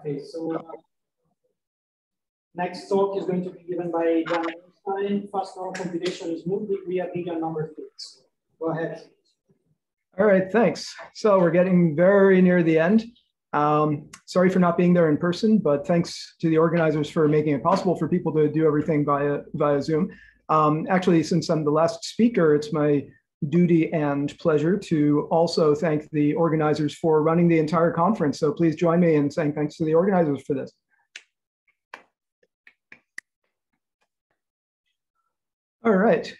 Okay, so next talk is going to be given by Bernstein. Fast normal computation is moved via bigger number fields. Go ahead. All right, thanks. So we're getting very near the end. Sorry for not being there in person, but thanks to the organizers for making it possible for people to do everything via Zoom. Actually, since I'm the last speaker, it's my duty and pleasure to also thank the organizers for running the entire conference. So please join me in saying thanks to the organizers for this. All right.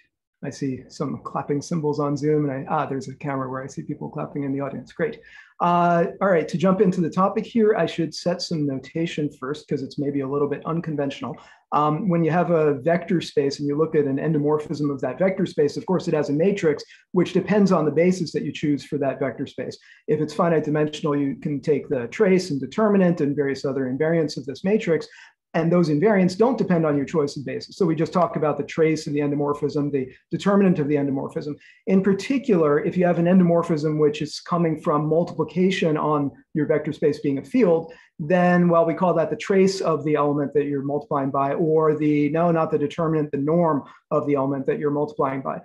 I see some clapping symbols on Zoom, and there's a camera where I see people clapping in the audience. Great. All right, to jump into the topic here, I should set some notation first because it's maybe a little bit unconventional. When you have a vector space and you look at an endomorphism of that vector space, of course, it has a matrix, which depends on the basis that you choose for that vector space. If it's finite dimensional, you can take the trace and determinant and various other invariants of this matrix. And those invariants don't depend on your choice of basis. So we just talked about the trace of the endomorphism, the determinant of the endomorphism. In particular, if you have an endomorphism which is coming from multiplication on your vector space being a field, then, well, we call that the trace of the element that you're multiplying by, or the, no, not the determinant, the norm of the element that you're multiplying by,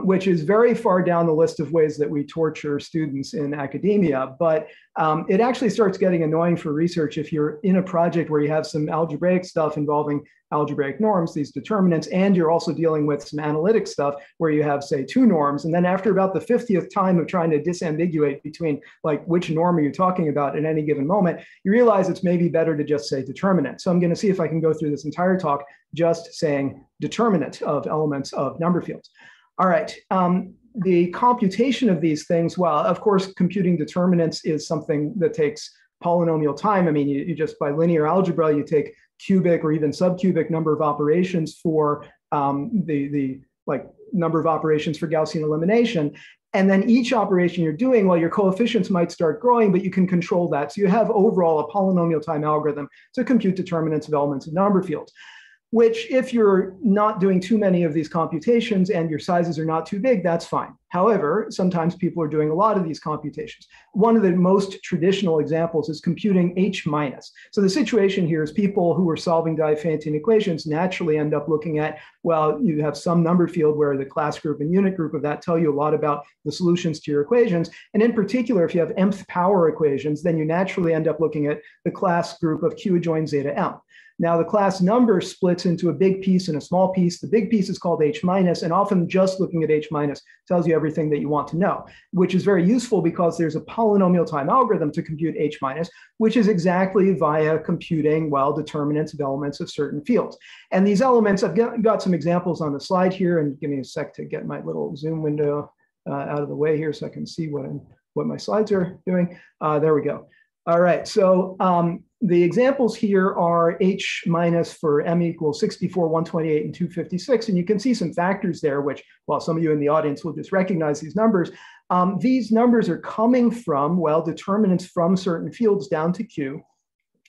which is very far down the list of ways that we torture students in academia. But it actually starts getting annoying for research if you're in a project where you have some algebraic stuff involving algebraic norms, these determinants, and you're also dealing with some analytic stuff where you have, say, two norms. And then after about the 50th time of trying to disambiguate between like which norm are you talking about at any given moment, you realize it's maybe better to just say determinant. So I'm going to see if I can go through this entire talk just saying determinant of elements of number fields. All right. The computation of these things, well, of course, computing determinants is something that takes polynomial time. I mean, you just by linear algebra, you take cubic or even subcubic number of operations for the number of operations for Gaussian elimination. And then each operation you're doing, well, your coefficients might start growing, but you can control that. So you have overall a polynomial time algorithm to compute determinants of elements of number fields, which if you're not doing too many of these computations and your sizes are not too big, that's fine. However, sometimes people are doing a lot of these computations. One of the most traditional examples is computing H minus. So the situation here is people who are solving Diophantine equations naturally end up looking at, well, you have some number field where the class group and unit group of that tell you a lot about the solutions to your equations. And in particular, if you have mth power equations, then you naturally end up looking at the class group of Q adjoins zeta M. Now, the class number splits into a big piece and a small piece. The big piece is called H minus, and often just looking at H minus tells you everything that you want to know, which is very useful because there's a polynomial time algorithm to compute H minus, which is exactly via computing, well, determinants of elements of certain fields. And these elements, I've got some examples on the slide here, and give me a sec to get my little Zoom window out of the way here so I can see what my slides are doing. There we go. All right, so the examples here are H minus for M equals 64, 128, and 256. And you can see some factors there, which, well, some of you in the audience will just recognize these numbers. These numbers are coming from, well, determinants from certain fields down to Q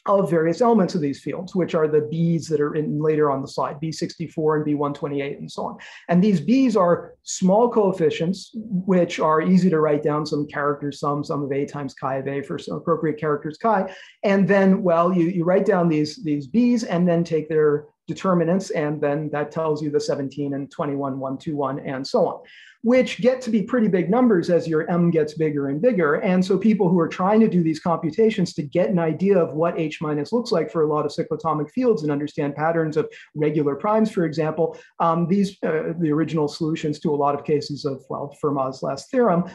of various elements of these fields, which are the B's that are in later on the slide, B64 and B128 and so on. And these B's are small coefficients, which are easy to write down, some character sum of A times chi of A for some appropriate characters chi. And then, well, you write down these B's and then take their determinants, and then that tells you the 17 and 21, 121, and so on, which get to be pretty big numbers as your M gets bigger and bigger. And so people who are trying to do these computations to get an idea of what H minus looks like for a lot of cyclotomic fields and understand patterns of regular primes, for example, the original solutions to a lot of cases of, well, Fermat's last theorem,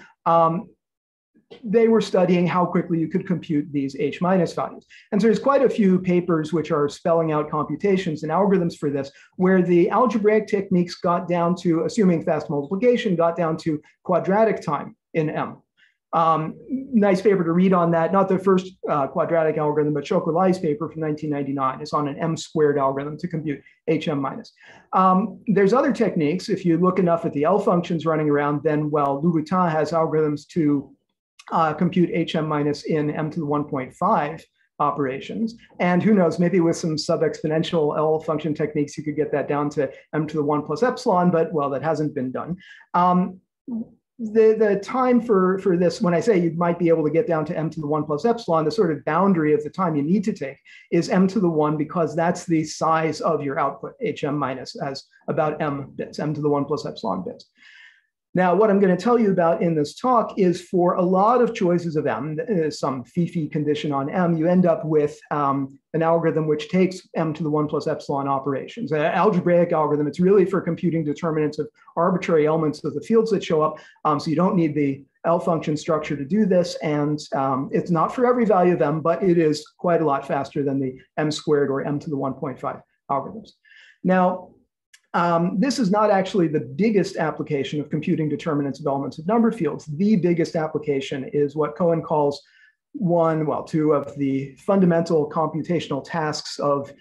they were studying how quickly you could compute these H minus values. And so there's quite a few papers which are spelling out computations and algorithms for this, where the algebraic techniques got down to, assuming fast multiplication, got down to quadratic time in M. Nice paper to read on that, not the first quadratic algorithm, but Chocolai's paper from 1999. It's on an M squared algorithm to compute HM minus. There's other techniques. If you look enough at the L functions running around, then, well, Louboutin has algorithms to compute HM minus in M to the 1.5 operations. And who knows, maybe with some sub-exponential L function techniques, you could get that down to M to the 1 plus epsilon, but, well, that hasn't been done. the time for this, when I say you might be able to get down to m to the 1 plus epsilon, the sort of boundary of the time you need to take is m to the 1, because that's the size of your output, hm minus, as about m bits, m to the 1 plus epsilon bits. Now, what I'm going to tell you about in this talk is for a lot of choices of m, some Fft condition on m, you end up with an algorithm which takes m to the 1 plus epsilon operations. An algebraic algorithm, it's really for computing determinants of arbitrary elements of the fields that show up. So you don't need the L function structure to do this. And it's not for every value of m, but it is quite a lot faster than the m squared or m to the 1.5 algorithms. Now, this is not actually the biggest application of computing determinants of elements of number fields. The biggest application is what Cohen calls two of the fundamental computational tasks of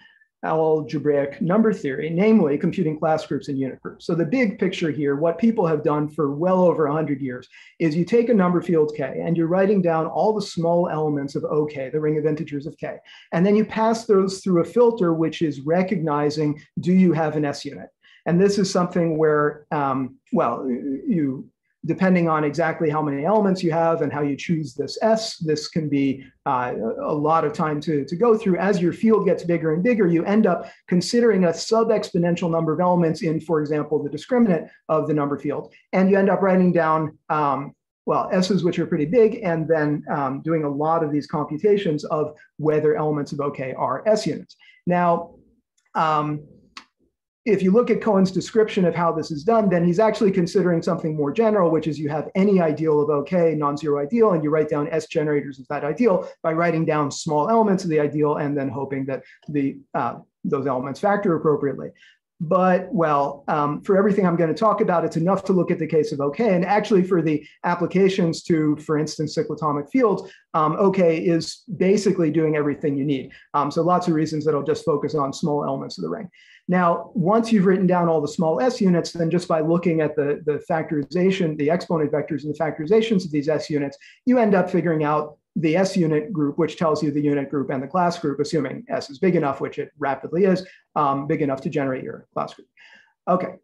algebraic number theory, namely computing class groups and unit groups. So the big picture here, what people have done for well over 100 years, is you take a number field k and you're writing down all the small elements of OK, the ring of integers of k. And then you pass those through a filter, which is recognizing, do you have an S unit? And this is something where, depending on exactly how many elements you have and how you choose this S, this can be a lot of time to go through. As your field gets bigger and bigger, you end up considering a sub-exponential number of elements in, for example, the discriminant of the number field. And you end up writing down, S's, which are pretty big, and then doing a lot of these computations of whether elements of OK are S units. Now, if you look at Cohen's description of how this is done, then he's actually considering something more general, which is you have any ideal of OK, non-zero ideal, and you write down S generators of that ideal by writing down small elements of the ideal and then hoping that those elements factor appropriately. But, for everything I'm going to talk about, it's enough to look at the case of OK. And actually, for the applications to, for instance, cyclotomic fields, OK is basically doing everything you need. So lots of reasons that I'll just focus on small elements of the ring. Now, once you've written down all the small S units, then just by looking at the factorization, the exponent vectors and the factorizations of these S units, you end up figuring out the S unit group, which tells you the unit group and the class group, assuming S is big enough, which it rapidly is, big enough to generate your class group. Okay.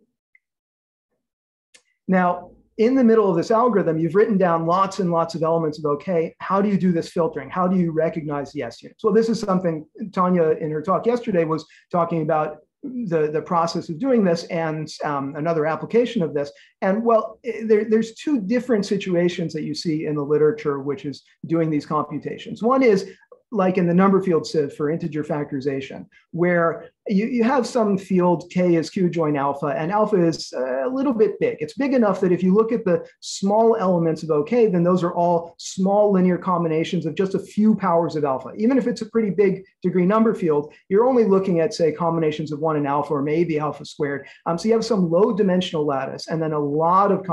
Now, in the middle of this algorithm, you've written down lots and lots of elements of OK. How do you do this filtering? How do you recognize the S units? Well, this is something Tanya in her talk yesterday was talking about, the process of doing this and another application of this. And there's two different situations that you see in the literature, which is doing these computations. One is like in the number field sieve for integer factorization, where you have some field k is q join alpha, and alpha is a little bit big. It's big enough that if you look at the small elements of OK, then those are all small linear combinations of just a few powers of alpha. Even if it's a pretty big degree number field, you're only looking at, say, combinations of 1 and alpha, or maybe alpha squared. So you have some low dimensional lattice, and then a lot of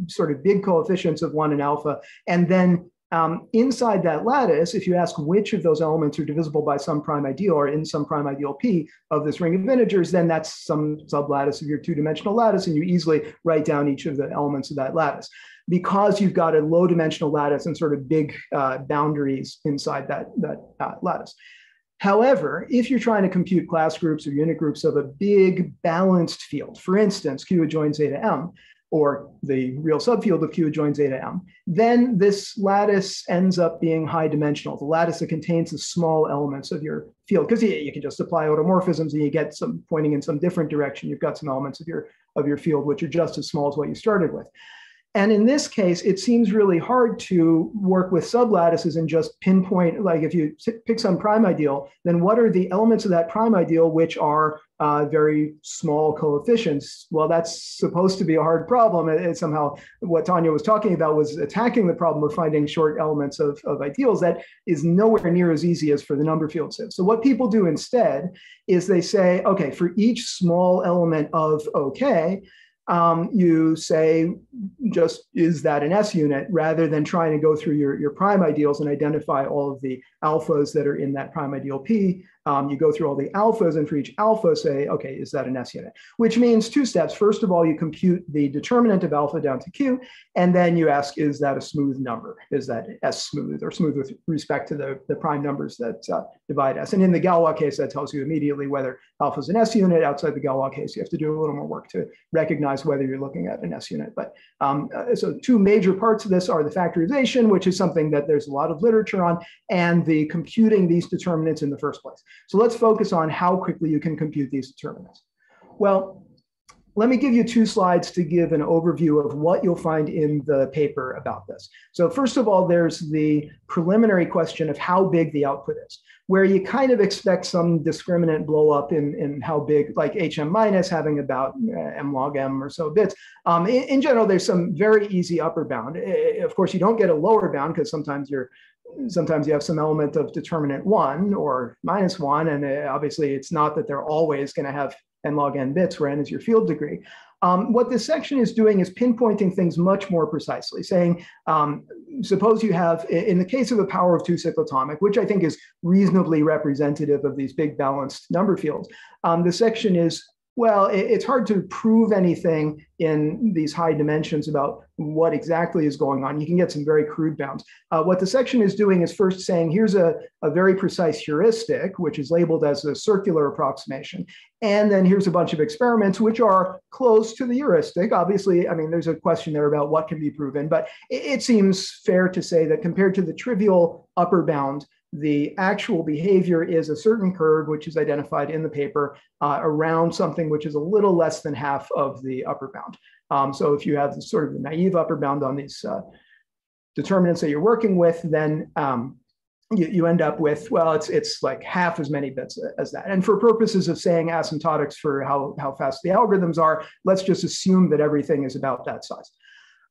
sort of big coefficients of 1 and alpha, and then inside that lattice, if you ask which of those elements are divisible by some prime ideal or in some prime ideal P of this ring of integers, then that's some sublattice of your two-dimensional lattice, and you easily write down each of the elements of that lattice. Because you've got a low dimensional lattice and sort of big boundaries inside that lattice. However, if you're trying to compute class groups or unit groups of a big balanced field, for instance, Q adjoins zeta M, or the real subfield of Q adjoins zeta M, then this lattice ends up being high dimensional, the lattice that contains the small elements of your field, because you can just apply automorphisms and you get some pointing in some different direction. You've got some elements of your field which are just as small as what you started with. And in this case, it seems really hard to work with sublattices and just pinpoint, like if you pick some prime ideal, then what are the elements of that prime ideal which are very small coefficients? Well, that's supposed to be a hard problem. And somehow what Tanya was talking about was attacking the problem of finding short elements of ideals. That is nowhere near as easy as for the number field sieve. So what people do instead is they say, okay, for each small element of OK, you say, just is that an S unit, rather than trying to go through your prime ideals and identify all of the alphas that are in that prime ideal P. You go through all the alphas, and for each alpha say, okay, is that an S unit? Which means two steps. First of all, you compute the determinant of alpha down to Q, and then you ask, is that a smooth number? Is that S smooth, or smooth with respect to the prime numbers that divide S? And in the Galois case, that tells you immediately whether alpha is an S unit. Outside the Galois case, you have to do a little more work to recognize minimize whether you're looking at an S unit. But so two major parts of this are the factorization, which is something that there's a lot of literature on, and the computing these determinants in the first place. So let's focus on how quickly you can compute these determinants. Well, let me give you 2 slides to give an overview of what you'll find in the paper about this. So first of all, there's the preliminary question of how big the output is, where you kind of expect some discriminant blow up in how big, like HM minus having about M log M or so bits. In general, there's some very easy upper bound. Of course, you don't get a lower bound because sometimes you have some element of determinant 1 or -1, and obviously it's not that they're always going to have n log n bits, where n is your field degree. What this section is doing is pinpointing things much more precisely, saying, suppose you have, in the case of a power of 2 cyclotomic, which I think is reasonably representative of these big balanced number fields, the section is, well, it's hard to prove anything in these high dimensions about what exactly is going on. You can get some very crude bounds. What the section is doing is first saying, here's a very precise heuristic, which is labeled as a circular approximation. And then here's a bunch of experiments which are close to the heuristic. Obviously, I mean, there's a question there about what can be proven, but it seems fair to say that compared to the trivial upper bound, the actual behavior is a certain curve, which is identified in the paper around something which is a little less than half of the upper bound. So if you have sort of the naive upper bound on these determinants that you're working with, then you end up with, well, it's like half as many bits as that. And for purposes of saying asymptotics for how fast the algorithms are, let's just assume that everything is about that size.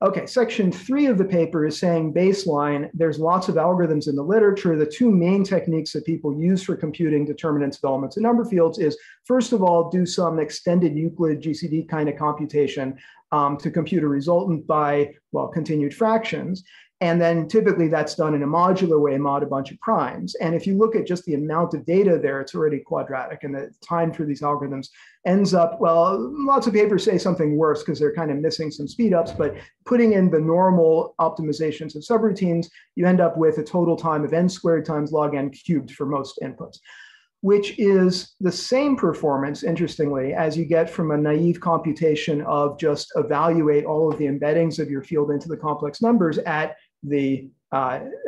Okay, section 3 of the paper is saying baseline, there's lots of algorithms in the literature. The 2 main techniques that people use for computing determinants of elements and number fields is, first of all, do some extended Euclid GCD kind of computation to compute a resultant by, well, continued fractions. And then typically that's done in a modular way, mod a bunch of primes. And if you look at just the amount of data there, it's already quadratic. And the time for these algorithms ends up, well, lots of papers say something worse because they're kind of missing some speedups, but putting in the normal optimizations of subroutines, you end up with a total time of n squared times log n cubed for most inputs, which is the same performance, interestingly, as you get from a naive computation of just evaluate all of the embeddings of your field into the complex numbers at the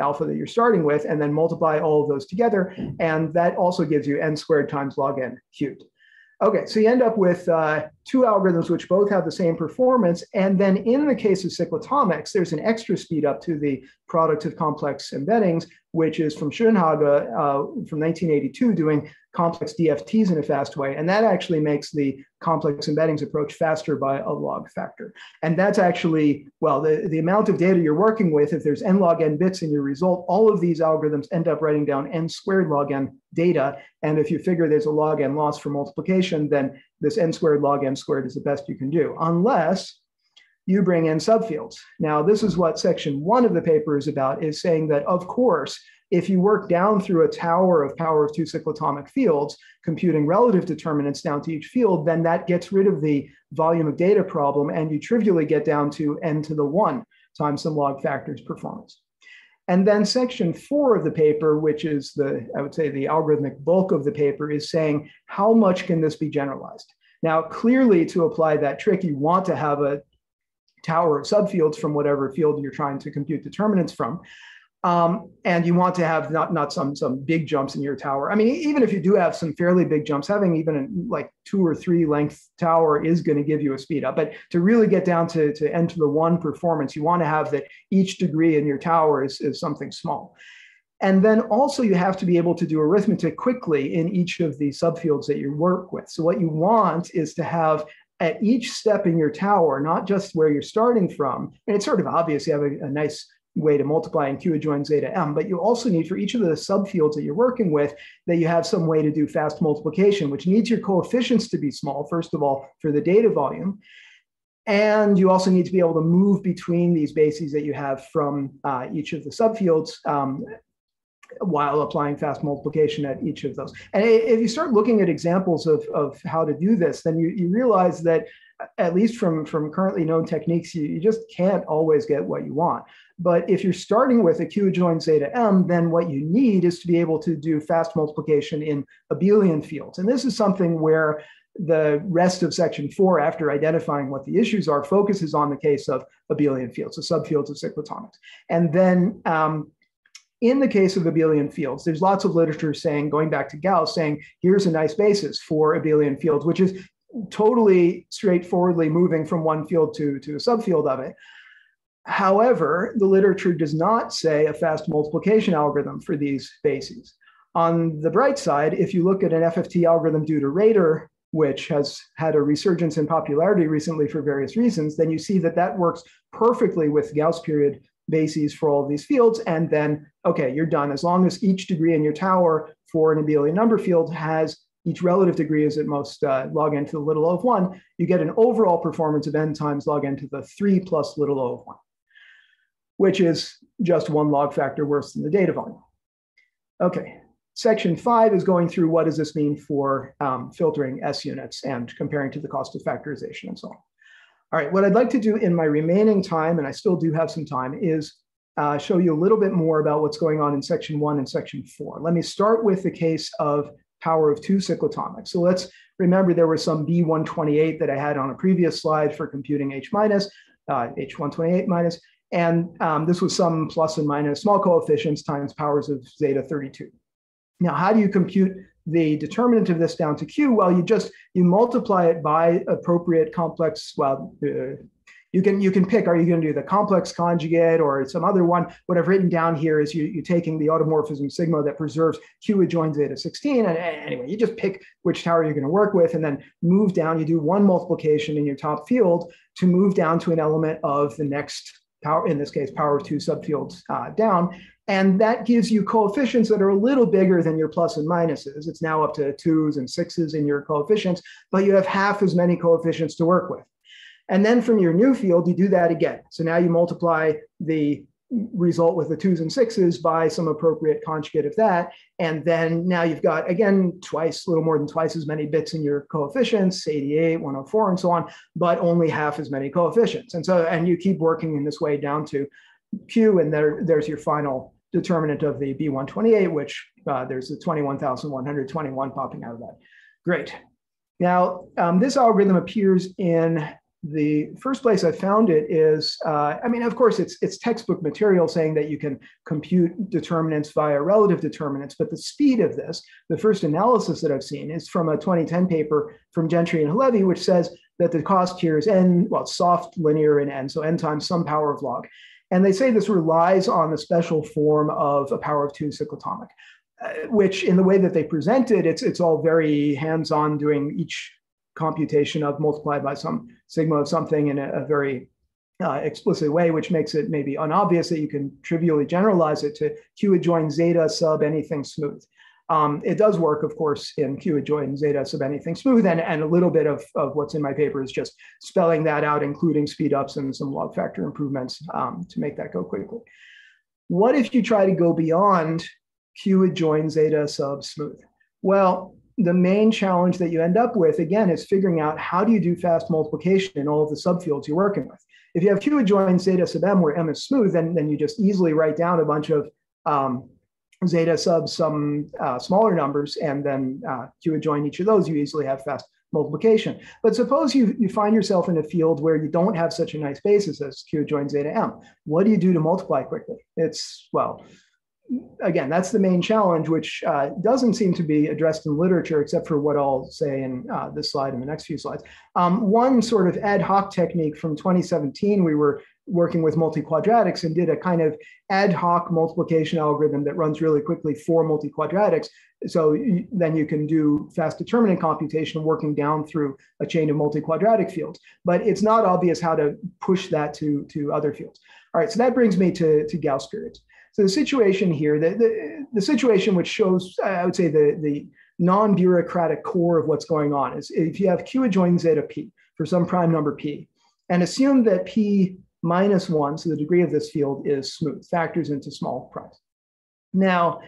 alpha that you're starting with, and then multiply all of those together. And that also gives you n squared times log n cubed. Okay, so you end up with 2 algorithms which both have the same performance. And then in the case of cyclotomics, there's an extra speed up to the product of complex embeddings, which is from Schoenhage from 1982, doing complex DFTs in a fast way. And that actually makes the complex embeddings approach faster by a log factor. And that's actually, well, the amount of data you're working with, if there's n log n bits in your result, all of these algorithms end up writing down n squared log n data. And if you figure there's a log n loss for multiplication, then this n squared log n squared is the best you can do, unless you bring in subfields. Now, this is what section 1 of the paper is about, is saying that, of course, if you work down through a tower of power of 2 cyclotomic fields, computing relative determinants down to each field, then that gets rid of the volume of data problem, and you trivially get down to n to the 1 times some log factors performance. And then section 4 of the paper, which is I would say the algorithmic bulk of the paper, is saying, how much can this be generalized? Now, clearly, to apply that trick, you want to have a tower of subfields from whatever field you're trying to compute determinants from. And you want to have not some big jumps in your tower. I mean, even if you do have some fairly big jumps, having even like 2 or 3 length tower is going to give you a speed up. But to really get down to n to the 1 performance, you want to have that each degree in your tower is something small. And then also you have to be able to do arithmetic quickly in each of the subfields that you work with. So what you want is to have at each step in your tower, not just where you're starting from, and it's sort of obvious you have a nice way to multiply in Q adjoins zeta m, but you also need for each of the subfields that you're working with that you have some way to do fast multiplication, which needs your coefficients to be small, first of all, for the data volume. And you also need to be able to move between these bases that you have from each of the subfields while applying fast multiplication at each of those. And if you start looking at examples of how to do this, then you realize that at least from currently known techniques, you just can't always get what you want. But if you're starting with a Q adjoins zeta m, then what you need is to be able to do fast multiplication in abelian fields. And this is something where the rest of section 4, after identifying what the issues are, focuses on the case of abelian fields, so subfields of cyclotomics. And then in the case of abelian fields, there's lots of literature saying, going back to Gauss, saying, here's a nice basis for abelian fields, which is totally straightforwardly moving from one field to a subfield of it. However, the literature does not say a fast multiplication algorithm for these bases. On the bright side, if you look at an Fft algorithm due to Rader, which has had a resurgence in popularity recently for various reasons, then you see that that works perfectly with Gauss period bases for all of these fields. And then, okay, you're done. As long as each degree in your tower for an abelian number field has each relative degree is at most log n to the little o of 1, you get an overall performance of n times log n to the 3 plus little o of 1, which is just one log factor worse than the data volume. Okay, section 5 is going through what does this mean for filtering S units and comparing to the cost of factorization and so on. All right, what I'd like to do in my remaining time, and I still do have some time, is show you a little bit more about what's going on in section 1 and section 4. Let me start with the case of power of 2 cyclotomics. So let's remember there was some B128 that I had on a previous slide for computing H minus, H128 minus, and this was some plus and minus small coefficients times powers of zeta 32. Now, how do you compute the determinant of this down to Q? Well, you multiply it by appropriate complex, well, you can pick, are you going to do the complex conjugate or some other one? What I've written down here is you're taking the automorphism sigma that preserves Q adjoins zeta 16. And anyway, you just pick which tower you're going to work with and then move down. You do one multiplication in your top field to move down to an element of the next power, in this case, power of 2 subfields down. And that gives you coefficients that are a little bigger than your plus and minuses. It's now up to 2s and 6s in your coefficients, but you have half as many coefficients to work with. And then from your new field, you do that again. So now you multiply the result with the 2s and 6s by some appropriate conjugate of that. And then now you've got, again, a little more than twice as many bits in your coefficients, 88, 104, and so on, but only half as many coefficients. And you keep working in this way down to Q, and there's your final determinant of the B128, which there's the 21,121 popping out of that. Great. Now, this algorithm appears in the first place I found it is, I mean, of course, it's textbook material saying that you can compute determinants via relative determinants, but the speed of this, the first analysis that I've seen is from a 2010 paper from Gentry and Halevi, which says that the cost here is n, well, soft linear in n, so n times some power of log. And they say this relies on the special form of a power of 2 cyclotomic, which in the way that they present it, it's all very hands-on, doing each computation of multiplied by some sigma of something in a very explicit way, which makes it maybe unobvious that you can trivially generalize it to Q adjoin zeta sub anything smooth. It does work, of course, in Q adjoin zeta sub anything smooth, and a little bit of what's in my paper is just spelling that out, including speed ups and some log factor improvements to make that go quickly. What if you try to go beyond Q adjoin zeta sub smooth? Well, the main challenge that you end up with, again, is figuring out how do you do fast multiplication in all of the subfields you're working with. If you have Q adjoin zeta sub m where m is smooth, then you just easily write down a bunch of zeta sub some smaller numbers, and then Q adjoin each of those, you easily have fast multiplication. But suppose you find yourself in a field where you don't have such a nice basis as Q adjoin zeta m. What do you do to multiply quickly? It's, well, again, that's the main challenge, which doesn't seem to be addressed in literature, except for what I'll say in this slide and the next few slides. One sort of ad hoc technique from 2017, we were working with multi-quadratics and did a kind of ad hoc multiplication algorithm that runs really quickly for multi-quadratics. So then you can do fast determinant computation working down through a chain of multi-quadratic fields. But it's not obvious how to push that to other fields. All right, so that brings me to Gauss periods. So the situation here, the situation which shows, I would say, the non-bureaucratic core of what's going on is if you have Q adjoin zeta p for some prime number p, and assume that p minus 1, so the degree of this field is smooth, factors into small primes. Now,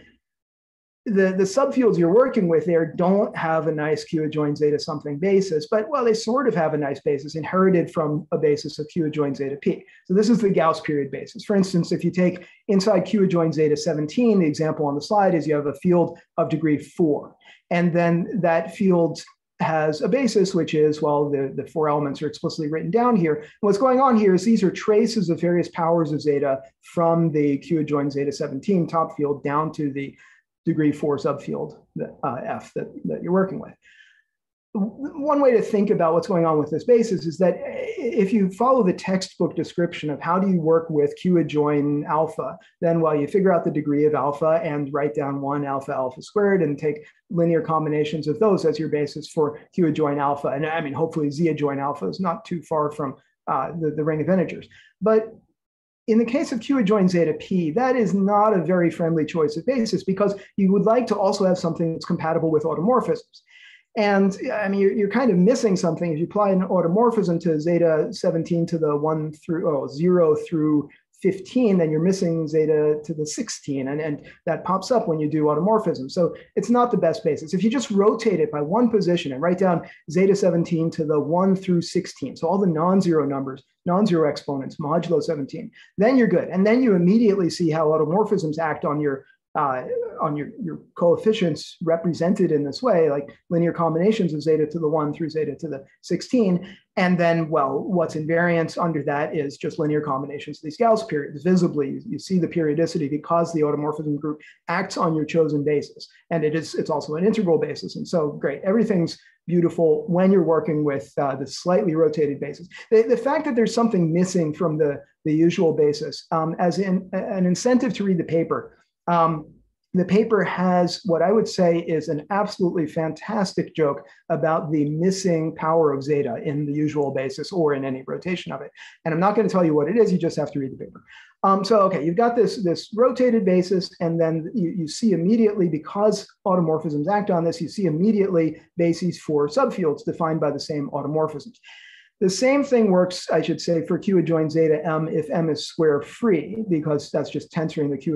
the subfields you're working with there don't have a nice Q adjoin zeta something basis, but, well, they sort of have a nice basis inherited from a basis of Q adjoin zeta p. So this is the Gauss period basis. For instance, if you take inside Q adjoin zeta 17, the example on the slide is you have a field of degree 4. And then that field has a basis, which is, well, the 4 elements are explicitly written down here. And what's going on here is these are traces of various powers of zeta from the Q adjoint zeta 17 top field down to the degree 4 subfield F that you're working with. One way to think about what's going on with this basis is that if you follow the textbook description of how do you work with Q adjoin alpha, then, well, you figure out the degree of alpha and write down 1 alpha alpha squared and take linear combinations of those as your basis for Q adjoin alpha. And I mean, hopefully Z adjoin alpha is not too far from the ring of integers. But in the case of Q adjoin zeta p, that is not a very friendly choice of basis because you would like to also have something that's compatible with automorphisms. And I mean, you're kind of missing something. If you apply an automorphism to zeta 17 to the 0 through 15, then you're missing zeta to the 16. And that pops up when you do automorphism. So it's not the best basis. If you just rotate it by 1 position and write down zeta 17 to the 1 through 16, so all the non-zero numbers, non-zero exponents, modulo 17, then you're good. And then you immediately see how automorphisms act on your coefficients represented in this way, like linear combinations of zeta to the 1 through zeta to the 16. And then, well, what's invariant under that is just linear combinations of these Gauss periods. Visibly, you see the periodicity because the automorphism group acts on your chosen basis. And it's also an integral basis. And so great, everything's beautiful when you're working with the slightly rotated basis. The fact that there's something missing from the usual basis as an incentive to read the paper. The paper has what I would say is an absolutely fantastic joke about the missing power of zeta in the usual basis or in any rotation of it. And I'm not going to tell you what it is, you just have to read the paper. So, okay, you've got this rotated basis, and then you see immediately, because automorphisms act on this, you see immediately bases for subfields defined by the same automorphisms. The same thing works, I should say, for Q adjoin zeta m if m is square free, because that's just tensoring the Q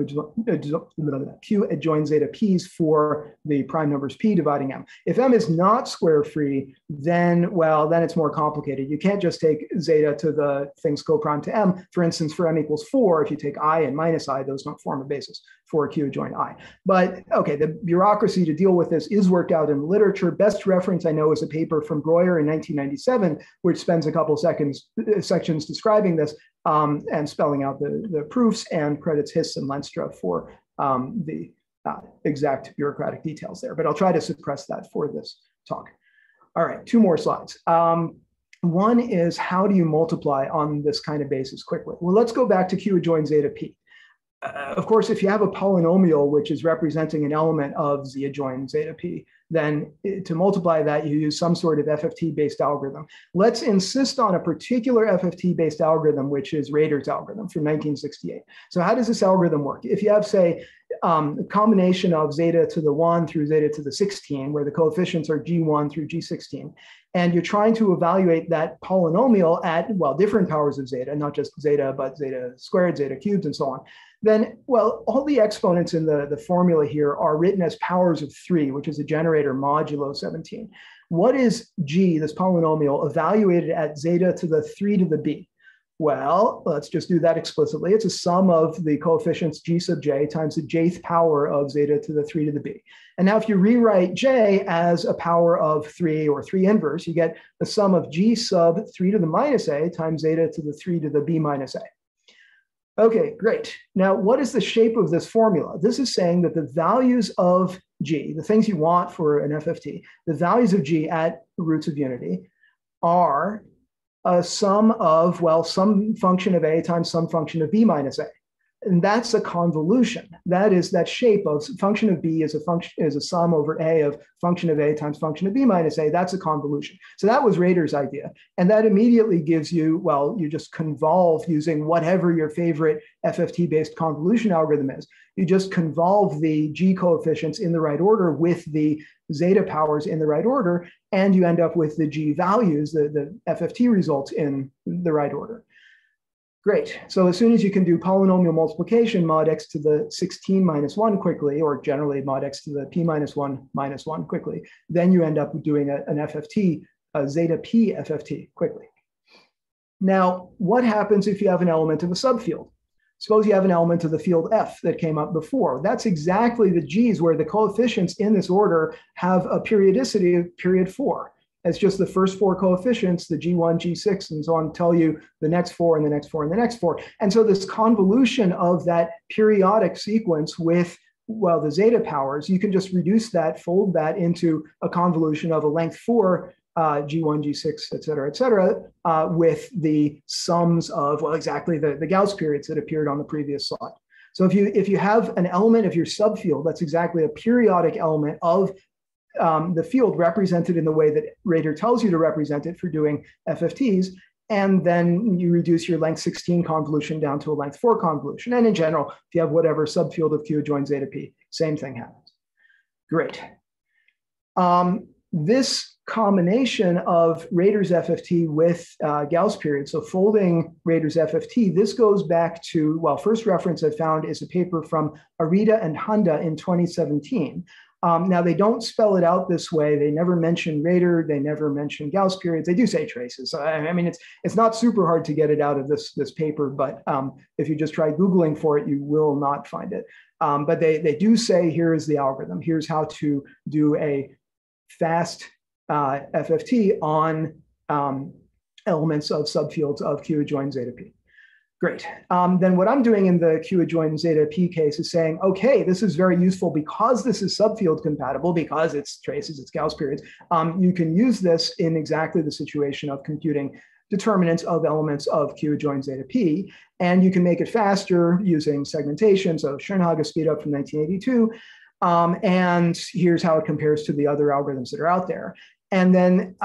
adjoin zeta p's for the prime numbers p dividing m. If m is not square free, then, well, then it's more complicated. You can't just take zeta to the things co-prime to m. For instance, for m equals 4, if you take I and minus I, those don't form a basis for Q adjoin I. But okay, the bureaucracy to deal with this is worked out in the literature. Best reference I know is a paper from Breuer in 1997, which spends a couple sections describing this and spelling out the proofs, and credits Hiss and Lenstra for the exact bureaucratic details there. But I'll try to suppress that for this talk. All right, 2 more slides. One is, how do you multiply on this kind of basis quickly? Well, let's go back to Q adjoin zeta p. Of course, if you have a polynomial which is representing an element of Z adjoin zeta p, then to multiply that, you use some sort of FFT-based algorithm. Let's insist on a particular FFT-based algorithm, which is Rader's algorithm from 1968. So how does this algorithm work? If you have, say, a combination of zeta to the 1 through zeta to the 16, where the coefficients are G1 through G16, and you're trying to evaluate that polynomial at, well, different powers of zeta, not just zeta, but zeta squared, zeta cubed, and so on, then, well, all the exponents in the formula here are written as powers of 3, which is a generator modulo 17. What is G, this polynomial, evaluated at zeta to the 3 to the b? Well, let's just do that explicitly. It's a sum of the coefficients G sub j times the jth power of zeta to the 3 to the b. And now if you rewrite j as a power of 3 or 3 inverse, you get the sum of G sub 3 to the minus a times zeta to the 3 to the b minus a. Okay, great. Now, what is the shape of this formula? This is saying that the values of G, the things you want for an FFT, the values of G at roots of unity are a sum of, well, some function of a times some function of b minus a. And that's a convolution. That is, that shape of function of b is a sum over a of function of a times function of b minus a. That's a convolution. So that was Rader's idea. And that immediately gives you, well, you just convolve using whatever your favorite FFT-based convolution algorithm is. You just convolve the G coefficients in the right order with the zeta powers in the right order, and you end up with the G values, the FFT results in the right order. Great. So as soon as you can do polynomial multiplication mod x to the 16 minus 1 quickly, or generally mod x to the p minus 1 quickly, then you end up doing an FFT, a zeta p FFT quickly. Now, what happens if you have an element of a subfield? suppose you have an element of the field F that came up before. That's exactly the G's where the coefficients in this order have a periodicity of period 4. It's just the first 4 coefficients, the G1, G6, and so on, tell you the next 4 and the next 4 and the next 4. And so this convolution of that periodic sequence with, well, the zeta powers, you can just reduce that, fold that into a convolution of a length 4, G1, G6, et cetera, with the sums of, well, exactly the Gauss periods that appeared on the previous slide. So if you have an element of your subfield, that's exactly a periodic element of the field represented in the way that Rader tells you to represent it for doing FFTs, and then you reduce your length 16 convolution down to a length 4 convolution. And in general, if you have whatever subfield of Q adjoins zeta P, same thing happens. Great. This combination of Rader's FFT with Gauss period, so folding Rader's FFT, this goes back to, well, first reference I found is a paper from Arita and Honda in 2017. Now, they don't spell it out this way. They never mention Rader. They never mention Gauss periods. They do say traces. I mean, it's not super hard to get it out of this paper, but if you just try Googling for it, you will not find it. But they do say, here is the algorithm. Here's how to do a fast FFT on elements of subfields of Q adjoins zeta P. Great. Then what I'm doing in the Q adjoins zeta P case is saying, okay, this is very useful because this is subfield compatible, because it's traces, it's Gauss periods. You can use this in exactly the situation of computing determinants of elements of Q adjoins zeta P, and you can make it faster using segmentation. So Schoenhage's speed up from 1982. And here's how it compares to the other algorithms that are out there. And then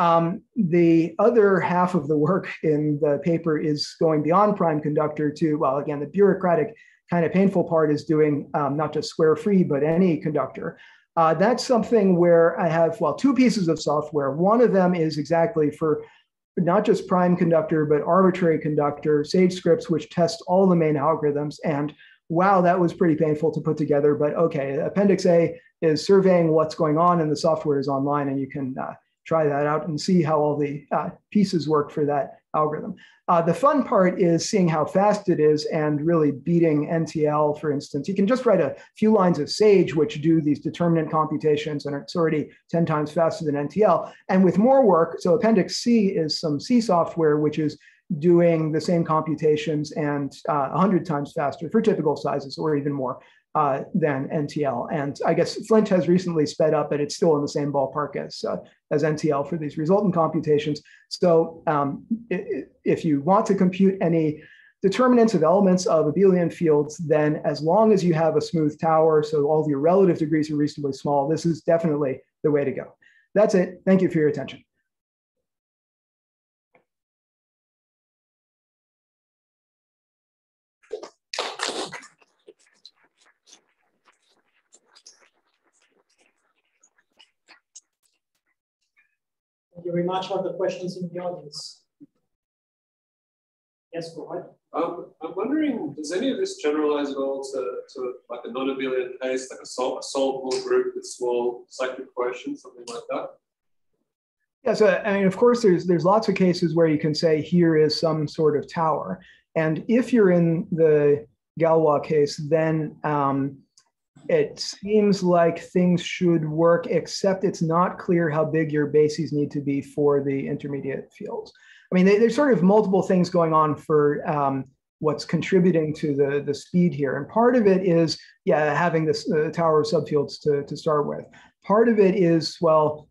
the other half of the work in the paper is going beyond prime conductor to, well, again, the bureaucratic kind of painful part is doing not just square free, but any conductor. That's something where I have, well, 2 pieces of software. One of them is exactly for not just prime conductor, but arbitrary conductor, Sage scripts, which test all the main algorithms. And wow, that was pretty painful to put together. But okay, Appendix A is surveying what's going on, and the software is online, and you can try that out and see how all the pieces work for that algorithm. The fun part is seeing how fast it is and really beating NTL, for instance. You can just write a few lines of Sage, which do these determinant computations, and it's already 10 times faster than NTL. And with more work, so Appendix C is some C software, which is doing the same computations and 100 times faster for typical sizes, or even more than NTL. And I guess Flint has recently sped up, but it's still in the same ballpark as NTL for these resultant computations. So if you want to compute any determinants of elements of abelian fields, then as long as you have a smooth tower, so all of your relative degrees are reasonably small, this is definitely the way to go. That's it. Thank you for your attention. Thank you very much for the questions in the audience. Yes, go ahead. I'm wondering, does any of this generalize at all to like a non-abelian case, like a solvable group with small cyclic quotients, something like that? Yeah, so I mean, of course, there's lots of cases where you can say here is some sort of tower. And if you're in the Galois case, then it seems like things should work, except it's not clear how big your bases need to be for the intermediate fields. I mean, there's sort of multiple things going on for what's contributing to the speed here. And part of it is, yeah, having this tower of subfields to start with. Part of it is, well,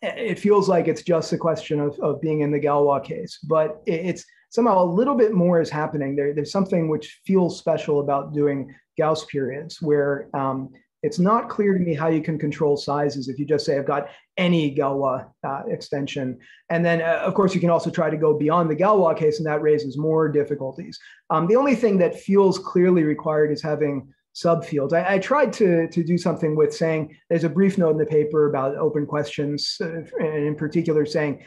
it feels like it's just a question of being in the Galois case, but it's somehow a little bit more is happening. There's something which feels special about doing Gauss periods, where it's not clear to me how you can control sizes if you just say I've got any Galois extension. And then, of course, you can also try to go beyond the Galois case, and that raises more difficulties. The only thing that feels clearly required is having subfields. I tried to do something with saying, there's a brief note in the paper about open questions, and in particular saying,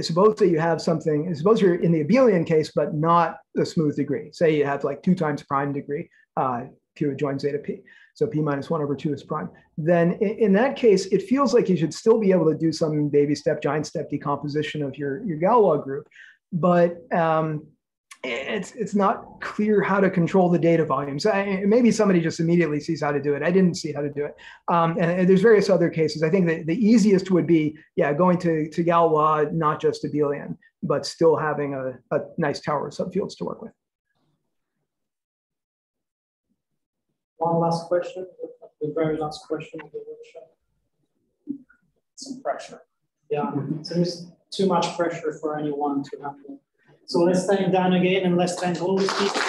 suppose that you have something, suppose you're in the abelian case, but not a smooth degree. Say you have like 2 times prime degree, Q adjoins zeta P. So P minus 1/2 is prime. Then in that case, it feels like you should still be able to do some baby step, giant step decomposition of your Galois group. But it's not clear how to control the data volumes. Maybe somebody just immediately sees how to do it. I didn't see how to do it. And there's various other cases. I think that the easiest would be, yeah, going to Galois, not just Abelian, but still having a nice tower of subfields to work with. One last question, the very last question of the workshop. Some pressure. Yeah, so there's too much pressure for anyone to handle. So let's thank Dan again, and let's thank all the speakers.